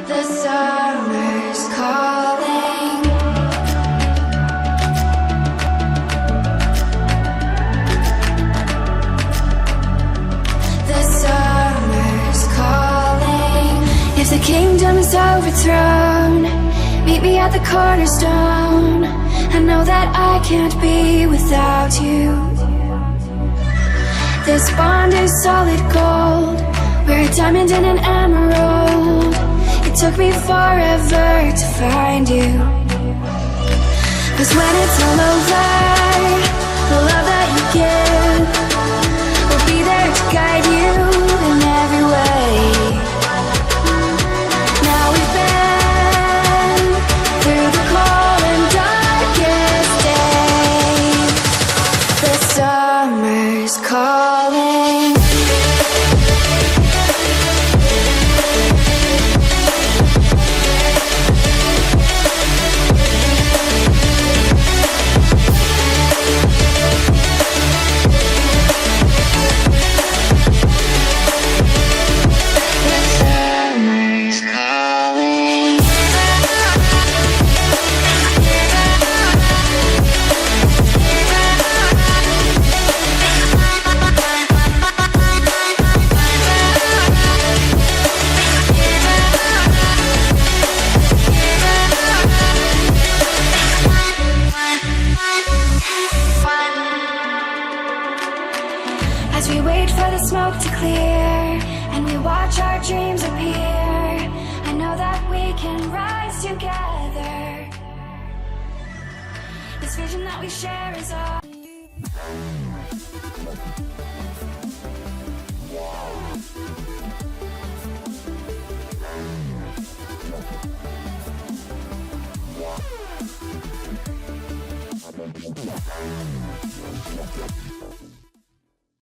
The summer's calling. The summer's calling. If the kingdom is overthrown, meet me at the cornerstone. I know that I can't be without you. This bond is solid gold. We're a diamond and an emerald. It took me forever to find you. 'Cause when it's all over, the love that you give will be there to guide you in every way. Now we've been through the cold and darkest days. The summer's calling. As we wait for the smoke to clear and we watch our dreams appear, I know that we can rise together. This vision that we share is all.